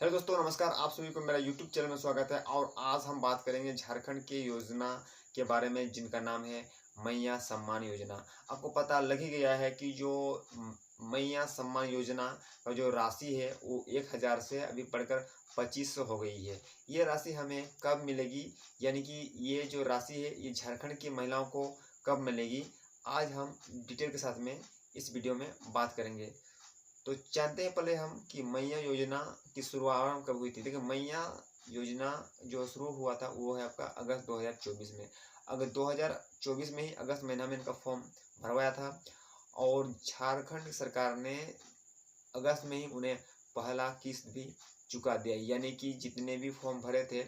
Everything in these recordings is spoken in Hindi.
हेलो दोस्तों, नमस्कार। आप सभी को मेरा यूट्यूब चैनल में स्वागत है। और आज हम बात करेंगे झारखंड की योजना के बारे में, जिनका नाम है मैया सम्मान योजना। आपको पता लग ही गया है कि जो मैया सम्मान योजना का जो राशि है वो 1000 से अभी बढ़कर 2500 हो गई है। ये राशि हमें कब मिलेगी, यानी कि ये जो राशि है ये झारखंड की महिलाओं को कब मिलेगी, आज हम डिटेल के साथ में इस वीडियो में बात करेंगे। तो जानते हैं पहले हम कि मैया योजना की शुरुआत कब हुई थी। देखिए, मैया योजना जो शुरू हुआ था वो है आपका अगस्त 2024 में। अगर 2024 में ही अगस्त महीना में इनका फॉर्म भरवाया था और झारखंड सरकार ने अगस्त में ही उन्हें पहला किस्त भी चुका दिया। यानी कि जितने भी फॉर्म भरे थे,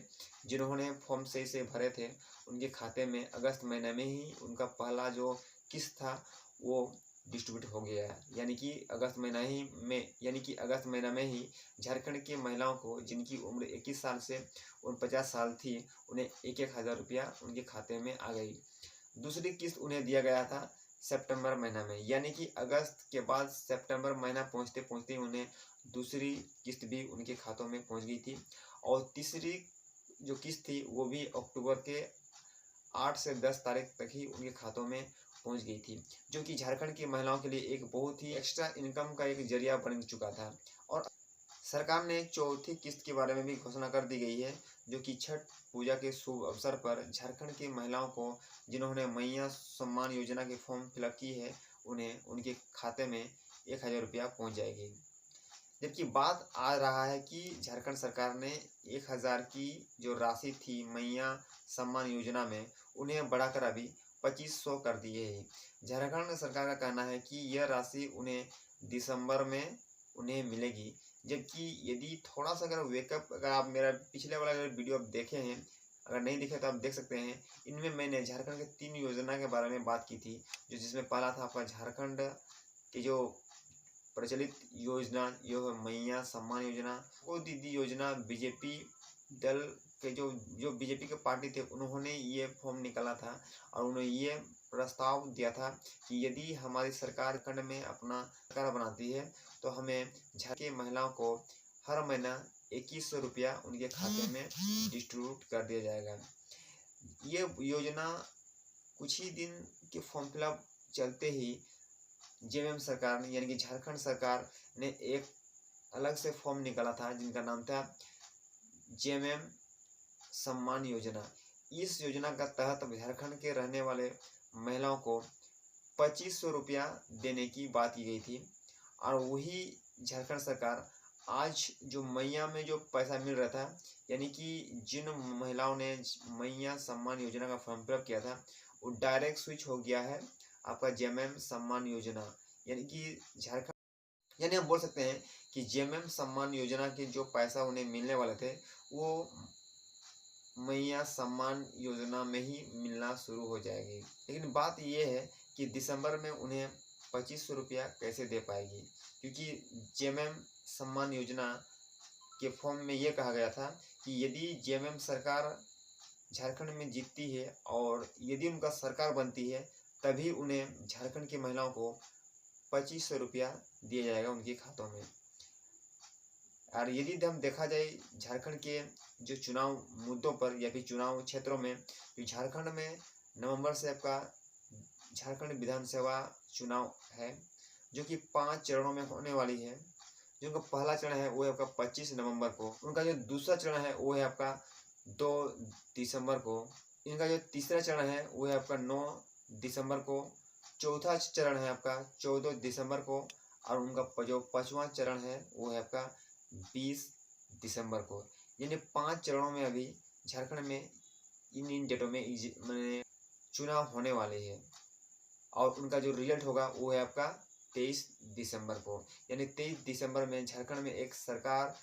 जिन्होंने फॉर्म सही से भरे थे, उनके खाते में अगस्त महीने में ही उनका पहला जो किस्त था वो डिस्ट्रीब्यूट हो गया है। यानी कि अगस्त महीना में ही झारखंड की महिलाओं को, जिनकी उम्र 21 साल से 49 साल थी, उन्हें 1,000 रुपया उनके खाते में आ गई। दूसरी किस्त उन्हें दिया गया था सितंबर महीना में। यानी कि अगस्त के बाद सितंबर महीना पहुंचते पहुंचते उन्हें दूसरी किस्त भी उनके खातों में पहुंच गई थी। और तीसरी जो किस्त थी वो भी अक्टूबर के 8 से 10 तारीख तक ही उनके खातों में पहुंच गई थी, जो कि झारखंड की महिलाओं के लिए एक बहुत ही एक्स्ट्रा इनकम का एक जरिया बन चुका था। और सरकार ने चौथी किस्त के बारे में भी घोषणा कर दी गई है, जो कि छठ पूजा के शुभ अवसर पर झारखंड की महिलाओं को, जिन्होंने मैया सम्मान योजना के फॉर्म फिलअप की है, उन्हें उनके खाते में 1,000 रुपया पहुँच जाएगी। जबकि बात आ रहा है कि झारखंड सरकार ने 1,000 की जो राशि थी मैया सम्मान योजना में, उन्हें बढ़ाकर अभी 2500 कर दिए है। झारखंड सरकार का कहना है कि यह राशि उन्हें दिसंबर में उन्हें मिलेगी। जबकि यदि थोड़ा सा अगर आप मेरा पिछले वाला अगर वीडियो आप देखे हैं, अगर नहीं देखे तो आप देख सकते हैं। इनमें मैंने झारखंड के 3 योजना के बारे में बात की थी, जिसमें पहला था आपका झारखंड की जो प्रचलित योजना, जो है मैया सम्मान योजना। वो दीदी योजना बीजेपी दल के जो बीजेपी के पार्टी थे, उन्होंने ये फॉर्म निकाला था और उन्होंने ये प्रस्ताव दिया था कि यदि हमारी सरकार खंड में अपना सरकार बनाती है तो हमें झारखंड की महिलाओं को हर महीना 2100 रुपया उनके खाते में डिस्ट्रीब्यूट कर दिया जाएगा। ये योजना कुछ ही दिन के फॉर्म फिलअप चलते ही जेएमएम सरकार ने, यानी कि झारखंड सरकार ने एक अलग से फॉर्म निकाला था, जिनका नाम था जेएमएम सम्मान योजना। इस योजना का तहत झारखंड के रहने वाले महिलाओं को 2500 रुपया देने की बात की गई थी। और वही झारखंड सरकार आज जो मैया में जो पैसा मिल रहा था, यानी कि जिन महिलाओं ने मैया सम्मान योजना का फॉर्म फिलअप किया था, वो डायरेक्ट स्विच हो गया है आपका जेएमएम सम्मान योजना। यानी कि झारखंड, यानी हम बोल सकते हैं कि जेएमएम सम्मान योजना के जो पैसा उन्हें मिलने वाले थे, वो मैया सम्मान योजना में ही मिलना शुरू हो जाएगी। लेकिन बात यह है कि दिसंबर में उन्हें 2500 रुपया कैसे दे पाएगी, क्योंकि जेएमएम सम्मान योजना के फॉर्म में ये कहा गया था कि यदि जेएमएम सरकार झारखंड में जीतती है और यदि उनका सरकार बनती है, तभी उन्हें झारखंड की महिलाओं को 2500 रुपया दिया जाएगा उनके खातों में। और यदि हम देखा जाए झारखंड के जो चुनाव मुद्दों पर या फिर चुनाव क्षेत्रों में, तो झारखंड में नवंबर से आपका झारखंड विधानसभा चुनाव है, जो कि 5 चरणों में होने वाली है। जो उनका पहला चरण है वो है आपका 25 नवंबर को। उनका जो दूसरा चरण है वो है आपका 2 दिसंबर को। इनका जो तीसरा चरण है वो है आपका 9 दिसंबर को। चौथा चरण है आपका 14 दिसंबर को। और उनका जो 5वां चरण है वो है आपका 20 दिसंबर को। यानी 5 चरणों में अभी झारखंड में इन डेटों में मैंने चुनाव होने वाले हैं। और उनका जो रिजल्ट होगा वो है आपका 23 दिसंबर को। यानी 23 दिसंबर में झारखंड में एक सरकार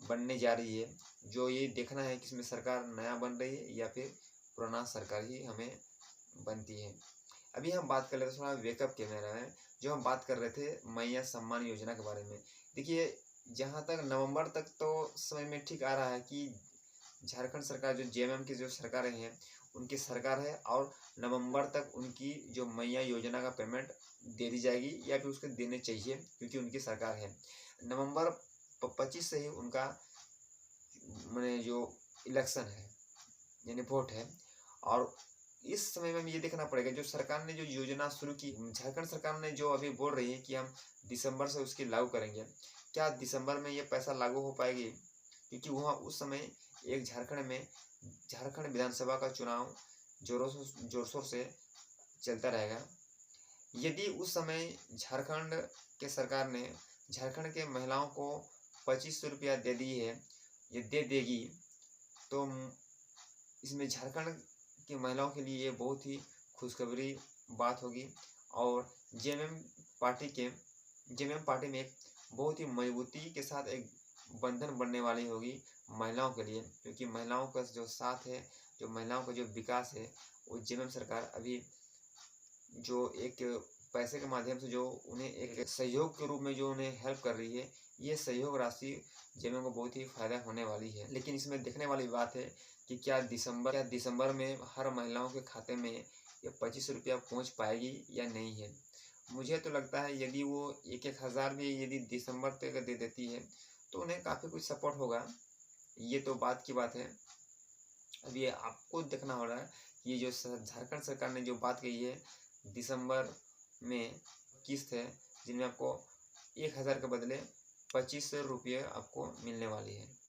बनने जा रही है। जो ये देखना है कि इसमें सरकार नया बन रही है या फिर पुराना सरकार ही हमें बनती है। अभी हम बात कर रहे थे थोड़ा वेकअप के बारे में, जो हम बात कर रहे थे मैया सम्मान योजना के बारे में। देखिए, जहाँ तक नवंबर तक तो समय में ठीक आ रहा है कि झारखंड सरकार जो जेएमएम की जो सरकारें हैं उनकी सरकार है, और नवंबर तक उनकी जो मैया योजना का पेमेंट दे दी जाएगी या फिर उसको देने चाहिए, क्योंकि उनकी सरकार है। नवंबर 25 से ही उनका मैंने जो इलेक्शन है यानी वोट है। और इस समय में हमें ये देखना पड़ेगा जो सरकार ने जो योजना शुरू की, झारखंड सरकार ने जो अभी बोल रही है कि हम दिसंबर से उसकी लागू करेंगे, क्या दिसंबर में ये पैसा लागू हो पाएगी? क्योंकि वहाँ उस समय एक झारखंड विधानसभा का चुनाव जोर शोर से चलता रहेगा। यदि उस समय झारखंड के सरकार ने झारखंड के महिलाओं को 2500 रुपया दे दी है, ये दे देगी, तो इसमें झारखंड की महिलाओं के लिए ये बहुत ही खुशखबरी बात होगी। और जेएमएम पार्टी में एक बहुत ही मजबूती के साथ एक बंधन बनने वाली होगी महिलाओं के लिए, क्योंकि महिलाओं का जो साथ है, जो महिलाओं का जो विकास है, वो जेएमएम सरकार अभी जो एक पैसे के माध्यम से जो उन्हें एक सहयोग के रूप में जो उन्हें हेल्प कर रही है, ये सहयोग राशि जेएमएम को बहुत ही फायदा होने वाली है। लेकिन इसमें देखने वाली बात है कि क्या दिसंबर में हर महिलाओं के खाते में ये 25 रुपया पहुँच पाएगी या नहीं है। मुझे तो लगता है यदि वो 1,000 भी यदि दिसंबर तक दे देती है तो उन्हें काफ़ी कुछ सपोर्ट होगा। ये तो बात की बात है। अब ये आपको देखना हो रहा है कि ये जो झारखंड सरकार ने जो बात कही है, दिसंबर में किस्त है जिनमें आपको 1,000 के बदले 2500 रुपये आपको मिलने वाली है।